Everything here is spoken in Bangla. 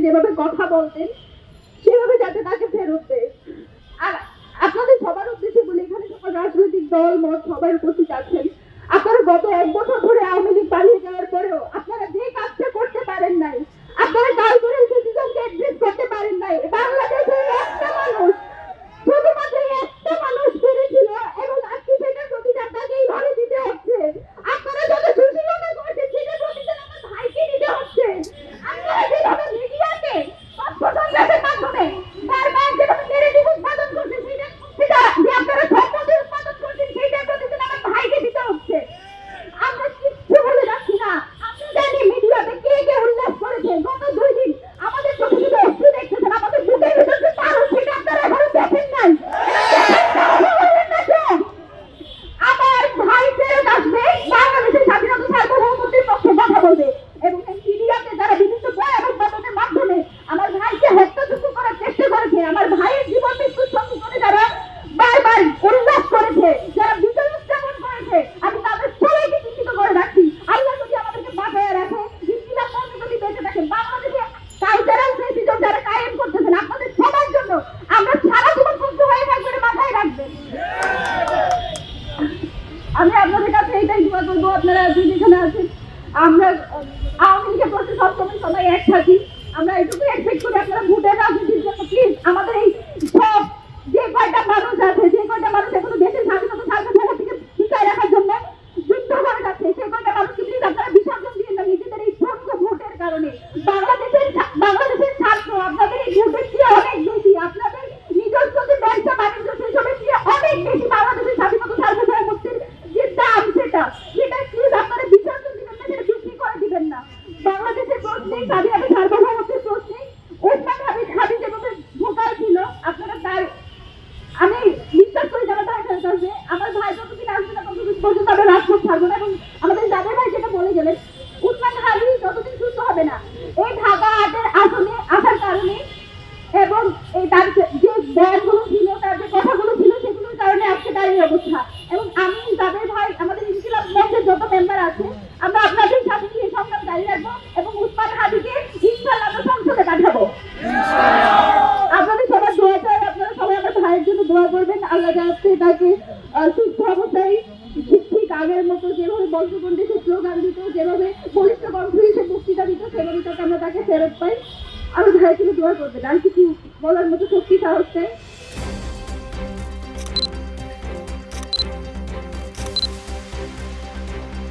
যেভাবে কথা বলতেন সেভাবে যাতে তাকে ফেরত দেয়। আর আপনাদের সবার উদ্দেশ্যে বলি, এখানে সকল রাজনৈতিক দল মত সবাই উপস্থিত আছেন। আপনারা গত 1 বছর ধরে আওয়ামী লীগ পালিয়ে যাওয়ার পরেও আপনারা যে কাজটা করতে পারেন নাই, আপনারা কাল করে সিটিজনকে অ্যাড্রেস করতে পারেন নাই। বাংলাদেশে একটা মানুষ, শুধুমাত্র একটা মানুষ পেরেছিল এবং আজকে সেটা প্রতিদান তাকেই ঘরে দিতে হচ্ছে। আপনারা যত সুশীলতা করেছেন সেটা প্রতিদান আমার ভাইকে দিতে হচ্ছে। আপনারা যেভাবে মিডিয়াকে তথ্য সংগ্রহের মাধ্যমে বারবার যেভাবে নেগেটিভ উৎপাদন করছেন সেটা যে আপনারা সম্পত্তি উৎপাদন করছেন সেইটার প্রতিদান আমার ভাইকে দিতে হচ্ছে। আমরা কিচ্ছু বলে যাচ্ছি না। আপনি জানি মিডিয়াতে কে কে উল্লেখ করেছে। গত 2 দিন আমাদের চোখে শুধু একটু দেখতেছেন, আমাদের বুকের ভিতর যে পারো সেটা আপনারা এখনো দেখেন নাই। আমার ভাই ফেরত আসবে, বাংলাদেশের স্বাধীনতা সার্বভৌমত্বের পক্ষে কথা বলবে এবং এই মিডিয়াতে যারা বিভিন্ন ভয়াবহ পতনের মাধ্যমে আমার ভাইকে হত্যাযজ্ঞ করার চেষ্টা করেছে, আমার ভাইয়ের জীবন মৃত্যুর সঙ্গে করে যারা বারবার উল্লাস করেছে, যারা বিজয় উদযাপন করেছে, আমি তাদের সবাইকে চিহ্নিত করে রাখছি। আল্লাহ যদি আমাদেরকে বাঁচায় রাখে, ইসলাম মন্ত্র যদি বেঁচে থাকে, বাংলাদেশে কালচারাল ফেসিজম যারা কায়েম করতেছেন আপনাদের সবার জন্য আমরা সারা জীবন মুক্ত হয়ে থাকবে, মাথায় রাখবেন। আমি আপনাদের কাছে এইটাই দোয়া করবো, আপনারা যেখানে আছেন আমরা আওয়ামী লীগের প্রতি সবসময় সবাই এক থাকি। আমরা এটুকু এক্সপেক্ট করি আপনারা ভোটের রাজনীতির জন্য প্লিজ আমাদের এই সব যে কয়টা মানুষ আছে, যে কয়টা মানুষ এখনো দেশের স্বাধীনতা সার্বভৌমত্বকে টিকায় রাখার জন্য যুদ্ধ করে যাচ্ছে, সেই কয়টা মানুষকে প্লিজ আপনারা বিসর্জন দিয়ে না নিজেদের এই ছোট্ট ভোটের কারণে। বাংলাদেশের ছাত্র আপনাদের এই ভোটের চেয়ে অনেক বেশি, আপনাদের নিজস্ব যে ব্যবসা বাণিজ্য সেসবের চেয়ে অনেক বেশি বাংলাদেশের স্বাধীনতা সার্বভৌমত্বের যে দাম সেটা প্লিজ আপনারা বিসর্জন দিবেন না, সেটা বিক্রি করে দিবেন না। বাংলাদেশের প্রশ্নে স্বাধীনতা সার্বভৌমত্বের প্রশ্নে ওসমান হাদি যেভাবে ভোকাল ছিল, আপনারা তার আমি বিশ্বাস করি যারা তারা ফেরত আসবে। আমার ভাই যতদিন আসবে না ততদিন পর্যন্ত আমরা রাজপথ ছাড়বো না। এবং আমাদের যাদের ভাই যেটা বলে গেলেন, ওসমান হাদি যতদিন সুস্থ হবে না এই ঢাকা আটের আসনে আসার কারণে এবং এই তার যে বয়ানগুলো ছিল, তার যে কথাগুলো ছিল সেগুলোর কারণে আজকে তার এই অবস্থা। এবং আমি যাদের ভাই আমাদের ইনকিলাব মঞ্চের যত মেম্বার আছে আমরা আপনাদের সাথে নিয়ে সংগ্রাম জারি রাখবো এবং ওসমান হাদিকে ইনশাআল্লাহ আমরা সংসদে পাঠাবো। আপনাদের সবার দোয়া চাই, আপনারা সবাই আমার ভাইয়ের জন্য দোয়া করবেন। আল্লাহ যাতে তাকে সুস্থ অবস্থায় ঠিক আগের মতো যেভাবে বঙ্গবন্ধু সে স্লোগান দিত, যেভাবে বলিষ্ঠ কণ্ঠে সে বক্তৃতা দিত, সেভাবে তাকে আমরা তাকে ফেরত পাই। আমার ভাইয়ের জন্য দোয়া করবেন। আর কিছু বলার মতো শক্তি সাহস চাই।